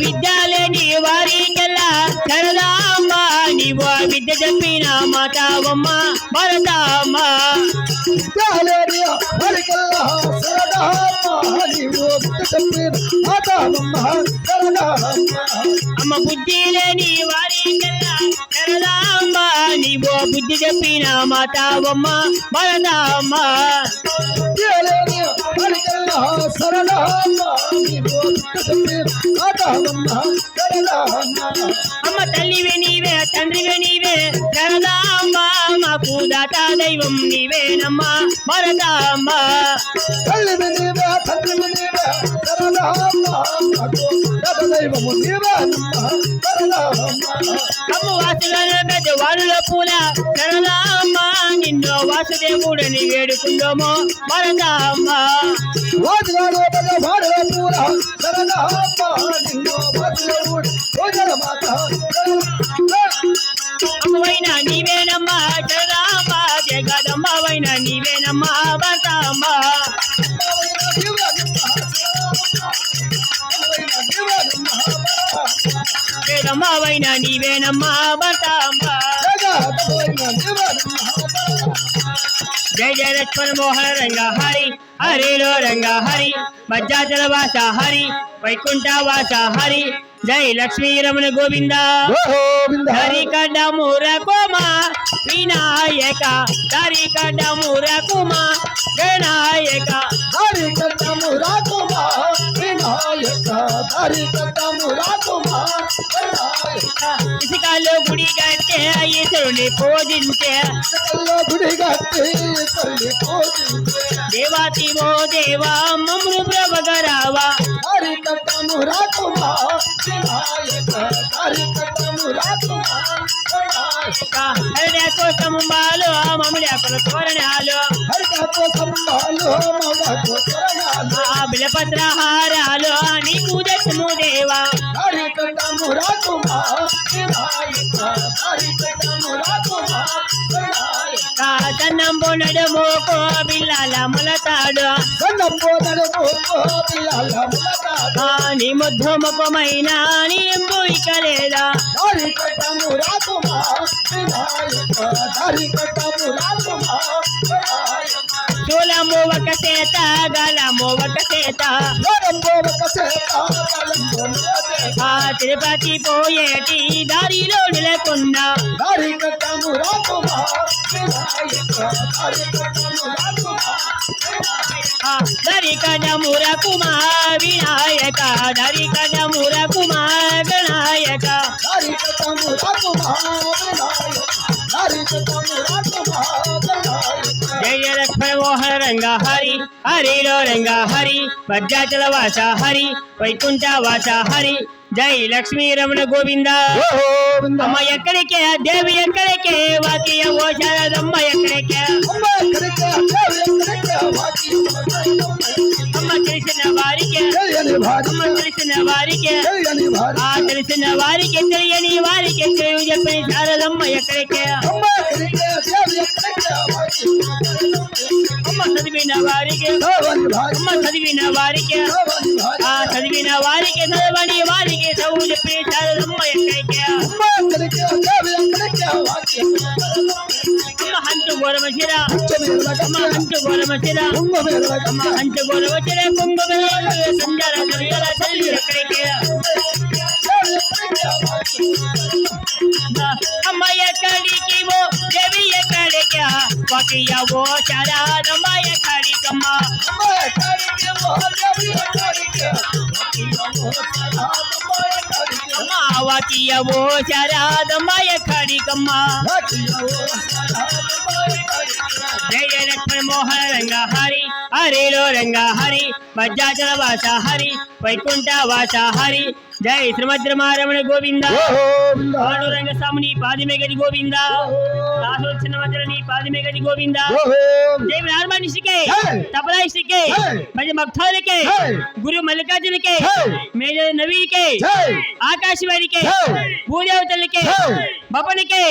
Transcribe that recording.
విద్యాలేని వారికెల్లా శరదామ్మ నీవు విద్య చెప్పిన మాతావమ్మ భరతమ్మ విద్యాలేని వారికెల్లా శరదామ్మ నీవు విద్య చెప్పిన మాతావమ్మ శరదామ్మ అమ్మ బుద్ధి లేని వారికెల్లా శరదామ్మ నీవు బుద్ధి చెప్పిన మాతావమ్మ భరతమ్మ విద్యాలేని వారికెల్లా శరదామ్మ నీవు విద్య చెప్పిన మాతావమ్మ శరదామ్మ అమ్మ తల్లివే నీవే తండ్రివే నీవే శరదామ్మ మాకు దాత దైవం నీవేనమ్మా భరతమ్మ తల్లివి నీవే తండ్రివి నీవే శరదామ్మ మాకు దైవము నీవేనమ్మ శరదామ్మ అమ్మ వాసులను పెద్దవాళ్ళ పూల శరదామ్మ నిన్ను వాసుదేవుడని వేడుకుందాము భరతమ్మ వాసుగాను పెద్దవాళ్ళ పూల శరదామ్మ నిన్ను వాసుదేవుడు పూజల మాత అమ్మవైన నీవేనమ్మా శరదామ్మ జగదమ్మవైన నీవేనమ్మా భరతమ్మ వేదమ్మవైన నీవేనమ్మా భరతమ్మ జయ జయ లక్ష్మణ మోహన రంగ హరి హరిలో రంగ హరి మజ్జాచల వాస హరి వైకుంఠ వాస హరి జై లక్ష్మీ రమణ గోవింద హరి కడముర కోమా వినాయక హరి కడముర కుమా గణాయక హరి కట్టమురా కుమా వినాయక హరి కట్టమురా కుమా వినాయక ఇసుకల్లో గుడి కట్టే ఈశ్వరుని పూజించే గుడి కట్టి తల్లి పూజించే దేవాతి ఓ దేవా మమ్ము ప్రభగరావా హరి కట్టమురా కుమా వినాయక హరి కట్టమురా కుమా వినాయక హరిడే కోసం బాలు మమ్మడి తోరణాలు హరి కోసం బాలు మమ్మకు తోరణాలు బిలపత్ర హారాలు నీకు దత్తము దేవా హరి కట్టమురా కుమా వినాయక హరి కట్టమురా కుమా వినాయక తన్నం బొనడు మోకో బిల్లాల ములతాడు నీ ముద్దు ముఖమైన నీ ఎంబుయిక లేదా చూలము ఒక చేత గలము ఒక చేత తిరుపతి పోయేటి దారిలో నిలకుండా దరి కడముర కుమా వినాయక దరి కడముర కుమా గణాయక జయ లక్ష్మణ మోహన రంగ హరి హరిలో రంగ హరి వజ్రాచల వాస హరి వైకుంఠ వాస హరి జై లక్ష్మీ రమణ గోవింద అమ్మ ఎక్కడికే దేవి ఎక్కడికే వాకియ ఓ శారదమ్మ ఎక్కడికే అమ్మ తెలిసిన వారికే అమ్మ తెలిసిన వారికే తెలిసిన వారికి తెలియని వారికి తెలివి చెప్పిన శారదమ్మ ఎక్కడికే అమ్మ చదివిన వారికి అమ్మ చదివిన వారికి చదివిన వారికి చదవని వారికి చదువు చెప్పి శారదమ్మ ఎక్కడికే అమ్మ హంచు గోరమశిర అమ్మ హంచు గోరమశిర అమ్మ హంచు గోరమశిర కుంకుమ సంజార దర్యాల చల్లి ఎక్కడికే అమ్మ ఎక్కడికి ఓ దేవి ఎక్కడికే వాకియ ఓ శారదమ్మ ఎక్కడికమ్మ వాకియ ఓ శారదమ్మ ఎక్కడికమ్మ జయ లక్ష్మణ మోహన రంగ హరి హరిలో రంగ హరి వజ్రాచల వాస హరి వైకుంఠ వాస హరి జై శ్రీమద్రమారమణ గోవింద పాండురంగ స్వామిని పాదిమేగడి గోవింద రాసోత్సన మధ్యని పాదిమేగడి గోవింద దేవి నార్మనిషికే తపలాయిషికే మరి భక్తులకే గురు మల్లికార్జునకే మేజర్ నవీకే ఆకాశవాణికే భూదేవతలకే బపనికే